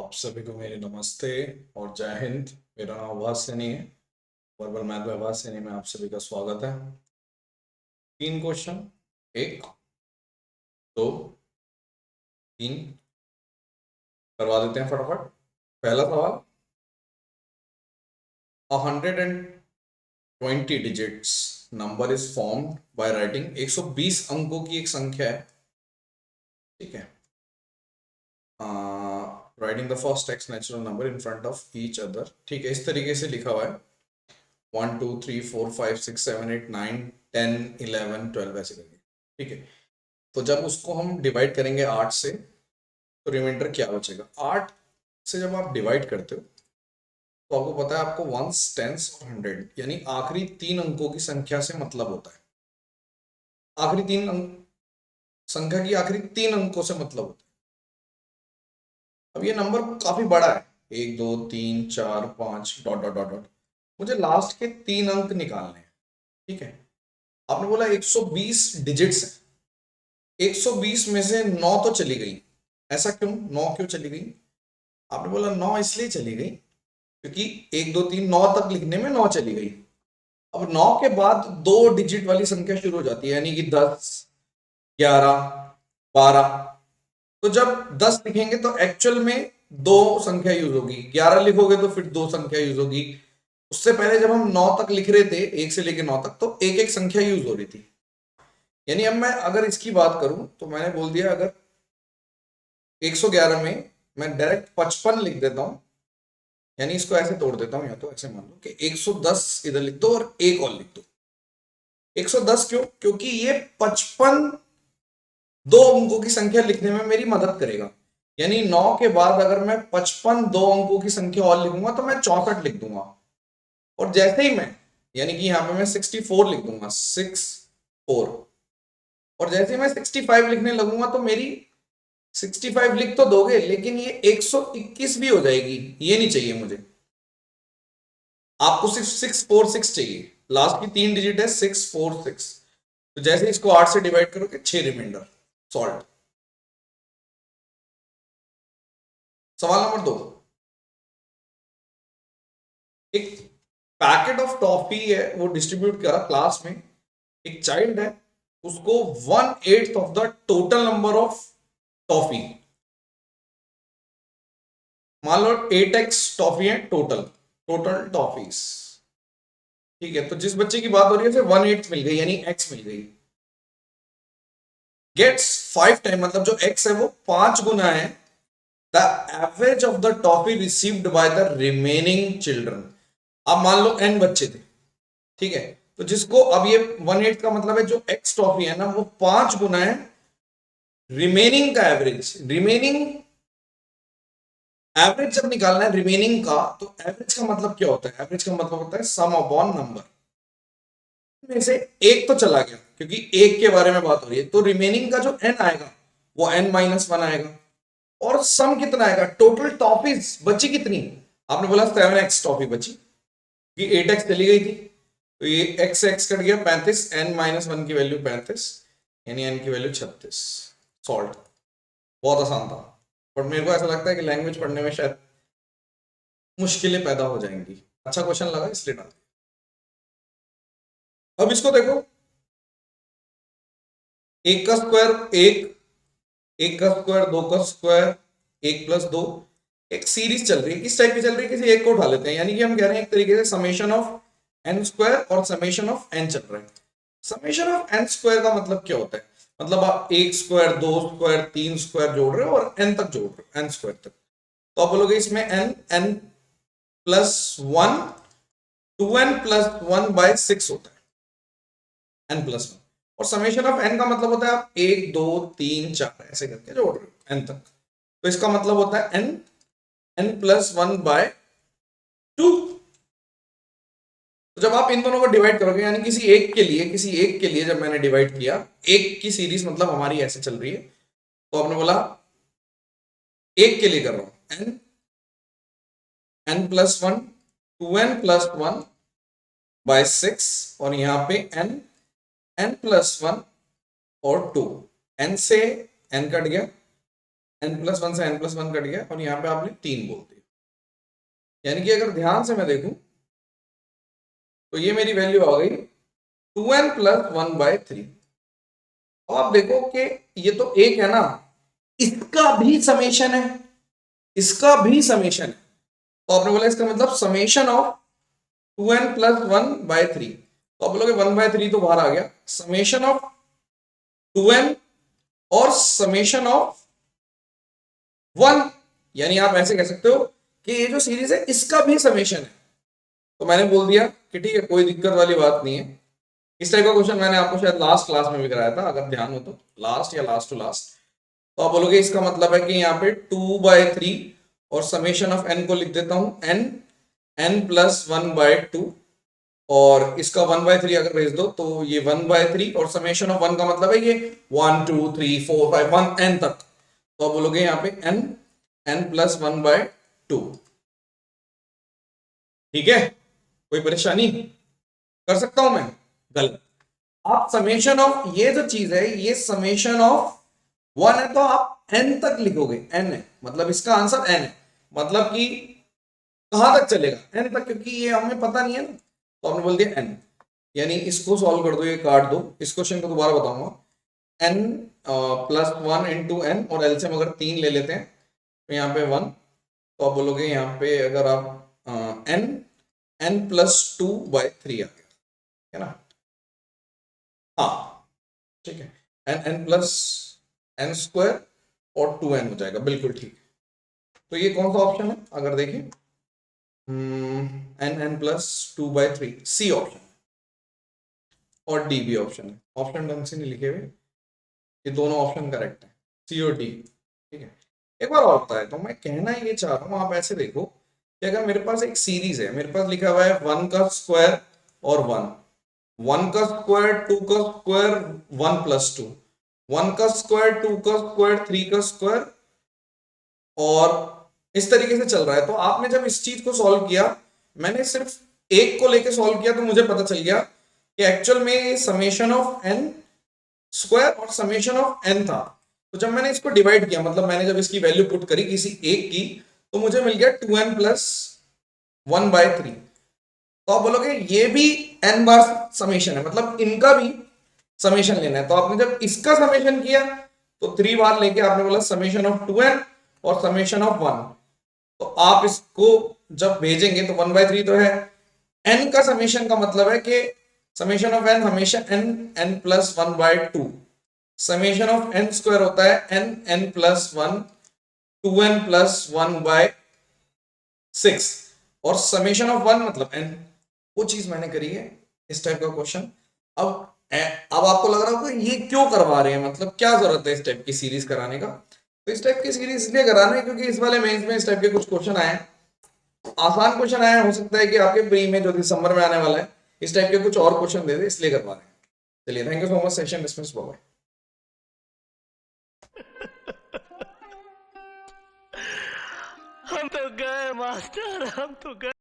आप सभी को मेरी नमस्ते और जय हिंद। मेरा नाम आभास सैनी है। वर्बल मैथ में आभास सैनी में आप सभी का स्वागत है। 3 क्वेश्चन, 1, 2, 3 करवा देते हैं फटाफट। पहला सवाल, 120 digits number is formed by writing. 120 अंकों की एक संख्या है, ठीक है। Writing the first x natural number in front of each other, ठीक है। इस तरीके से लिखा हुआ है 1 2 3 4 5 6 7 8 9 10 11 12 ऐसे करके, ठीक है। तो जब उसको हम डिवाइड करेंगे 8 से तो रिमाइंडर क्या बचेगा। 8 से जब आप डिवाइड करते हो तो आपको पता है आपको वंस टेंस और 100 यानी आखिरी 3 अंकों की संख्या से मतलब होता है। आखिरी तीन अंक संख्या की आखिरी 3 अंकों से मतलब होता है। अब ये नंबर काफी बड़ा है, 1 2 3 4 5 डॉट डॉट डॉट डॉट। मुझे लास्ट के 3 अंक निकालने हैं, ठीक है। आपने बोला 120 डिजिट्स है, 120 में से 9 तो चली गई। ऐसा क्यों, 9 क्यों चली गई? आपने बोला 9 इसलिए चली गई क्योंकि 1 2 3 9 तक लिखने में 9 चली गई। अब 9 के बाद 2 डिजिट वाली संख्या शुरू हो जाती है, यानी कि 10 11 12। तो जब 10 लिखेंगे तो एक्चुअल में 2 संख्या यूज होगी, 11 लिखोगे तो फिर 2 संख्या यूज होगी। उससे पहले जब हम 9 तक लिख रहे थे, 1 से लेके 9 तक, तो एक एक संख्या यूज हो रही थी। यानी अब मैं अगर इसकी बात करूं तो मैंने बोल दिया अगर 111 में मैं डायरेक्ट 55 लिख देता हूं, यानी इसको ऐसे तोड़ देता हूं, या तो ऐसे मान लो कि 110 इधर लिख दो और एक और लिख दो। 110 क्यों? क्योंकि ये 55 2 अंकों की संख्या लिखने में मेरी मदद करेगा। यानी 9 के बाद अगर मैं 55 2 अंकों की संख्या और लिखूंगा तो मैं 64 लिख दूंगा। और जैसे ही मैं, यानी कि यहां पे मैं 64 लिख दूंगा, 64। और जैसे ही मैं 65 लिखने लगूंगा तो मेरी 65 लिख तो दोगे लेकिन ये 121 भी हो जाएगी। ये नहीं चाहिए मुझे, आपको सिर्फ 646 चाहिए। लास्ट की 3 डिजिट है 646। तो जैसे इसको 8 से डिवाइड करोगे 6 रिमाइंडर। सॉल्व। सवाल नंबर 2, एक पैकेट ऑफ टॉफी है वो डिस्ट्रीब्यूट करा क्लास में। एक चाइल्ड है, उसको 1/8 of the total number of toffee, मान लो 8x टॉफी है टोटल, टोटल टॉफीज, ठीक है। तो जिस बच्चे की बात हो रही है उसे 1/8 मिल गई, यानी x मिल गई। गेट्स 5 टाइम, मतलब जो x है वो 5 गुना है the average of the toffee received by the remaining children. अब मान लो n बच्चे थे, ठीक है। तो जिसको अब ये 1/8 का मतलब है जो x टॉफी है ना वो 5 गुना है रिमेनिंग का एवरेज। रिमेनिंग एवरेज जब निकालना है रिमेनिंग का, तो एवरेज का मतलब क्या होता है? एवरेज का मतलब होता है सम अपॉन नंबर में से एक तो चला गया, क्योंकि एक के बारे में बात हो रही है। तो रिमेनिंग का जो n आएगा वो n-1 आएगा। और सम कितना आएगा? टोटल टॉफीज बची कितनी? आपने बोला 7x टॉफी बची, कि 8x चली गई थी, तो ये x x कट गया 35, n-1 की वैल्यू 35, यानी n की वैल्यू 36। सॉल्व। बहुत आसान था, पर मेरे को ऐसा लगता है कि लैंग्वेज पढ़ने में शायद मुश्किलें पैदा हो जाएंगी। अच्छा क्वेश्चन लगा इसलिए डाल। अब इसको देखो, एक का स्क्वायर एक, एक का स्क्वायर, दो का स्क्वायर, 1+2, एक सीरीज चल रही है। किस टाइप की चल रही है? किसी एक को उठा लेते हैं, यानी कि हम कह रहे हैं एक तरीके से समेशन ऑफ एन स्क्वायर और समेशन ऑफ एन चल रहा है। समेशन ऑफ एन स्क्वायर का मतलब क्या होता है? मतलब आप एक स्क्वायर, दो स्क्वायर, तीन स्क्वायर जोड़ रहे हो और एन तक जोड़ रहे हो, एन स्क्वायर तक। तो आप बोलोगे इसमें N N plus one, 2n+1/6 होता है, n+1। और समेशन ऑफ n का मतलब होता है आप 1 2 3 4 ऐसे करके जोड़ रहे हो n तक। तो इसका मतलब होता है n n+1/2। तो जब आप इन दोनों को डिवाइड करोगे, यानी किसी एक के लिए, किसी एक के लिए जब मैंने डिवाइड किया, एक की सीरीज मतलब हमारी ऐसे चल रही है, तो आपने बोला एक के लिए कर रहा हूं, n+1, 2n+1/6, और यहां पे n+1 और 2, n से n कट गया, n+1 से n+1 कट गया और यहाँ पे आपने 3 बोल दिया। यानी कि अगर ध्यान से मैं देखूं तो ये मेरी वैल्यू आ गई 2n+1/3। अब आप देखो कि ये तो एक है ना, इसका भी समेशन है, इसका भी समेशन है। तो आपने बोला इसका मतलब समेशन ऑफ 2n+1/3। तो आप बोलोगे 1/3 तो बाहर आ गया, समेशन ऑफ 2n और समेशन ऑफ 1, यानी आप ऐसे कह सकते हो कि ये जो सीरीज है इसका भी समेशन है। तो मैंने बोल दिया कि ठीक है, कोई दिक्कत वाली बात नहीं है। इस टाइप का क्वेश्चन मैंने आपको शायद लास्ट क्लास में भी कराया था, अगर ध्यान हो तो, लास्ट या लास्ट टू लास्ट। तो आप बोलोगे इसका मतलब है कि यहाँ पे 2/3 और समेशन ऑफ n को लिख देता हूं n+1/2, और इसका 1/3 अगर भेज दो तो ये 1/3 और समेशन ऑफ 1 का मतलब है ये 1 2 3 4 5 1 n तक। तो आप बोलोगे यहाँ पे n+1/2। ठीक है, कोई परेशानी कर सकता हूं मैं? गलत। आप समेशन ऑफ ये जो चीज है ये समेशन ऑफ 1 है तो आप n तक लिखोगे, n है मतलब इसका आंसर n है, मतलब कि कहां तक चलेगा n तक, क्योंकि ये हमें पता नहीं है ना। तो आपने बोल दिया n, यानी इसको सॉल्व कर दो, ये काट दो। इस क्वेश्चन को दोबारा बताऊंगा, n+1 इंटू n और एलसीएम अगर 3 ले लेते हैं तो यहाँ पे 1। तो आप बोलोगे यहाँ पे अगर आप n+2/3 आ गया है ना, हाँ ठीक है, n+n² और 2n हो जाएगा, बिल्कुल ठीक। तो ये कौन सा ऑप्शन है अगर देखें, n+2/3 सी ऑप्शन, और डी भी ऑप्शन है। ऑप्शन ढंग से नहीं लिखे हुए, ये दोनों ऑप्शन करेक्ट है, सी और डी। ठीक है, एक बार और होता है तो मैं कहना ये चाह रहा हूँ, आप ऐसे देखो कि अगर मेरे पास एक सीरीज है, मेरे पास लिखा हुआ है 1 का स्क्वायर और 1 का स्क्वायर 2 का स्क्वायर 1+2, 1 का स्क्वायर 2 का स्क्वायर 3 का स्क्वायर, और इस तरीके से चल रहा है। तो आपने जब इस चीज को सॉल्व किया, मैंने सिर्फ एक को लेके सॉल्व किया, तो मुझे पता चल गया कि एक्चुअल में समेशन ऑफ n स्क्वायर और समेशन ऑफ n था। तो जब मैंने इसको डिवाइड किया, मतलब मैंने जब इसकी वैल्यू पुट करी किसी एक की, तो मुझे मिल गया 2n+1/3। तो आप बोलोगे ये भी n बार समेशन है, मतलब इनका भी समेशन लेना है। तो आपने जब इसका समेशन किया तो 3 बार लेके आपने बोला समेशन ऑफ 2n और समेशन ऑफ 1। तो आप इसको जब भेजेंगे तो 1/3 तो है, n का समेशन का मतलब है कि समेशन ऑफ n हमेशा n+1/2, summation of n square होता है n+1 2n+1/6, और समेशन ऑफ 1 मतलब n। वो चीज मैंने करी है, इस टाइप का क्वेश्चन। अब आपको लग रहा होगा ये क्यों करवा रहे हैं, मतलब क्या जरूरत है इस टाइप की सीरीज कराने का। तो इस टाइप की सीरीज इसलिए करा रहे हैं क्योंकि इस वाले मेंस में इस टाइप के कुछ क्वेश्चन आए, आसान क्वेश्चन आए, हो सकता है कि आपके प्री में जो दिसंबर में आने वाला है इस टाइप के कुछ और क्वेश्चन दे दे, इसलिए करवा रहे हैं। चलिए, thank you so much, session dismiss, bye. हम तो गए मास्टर, हम तो गए।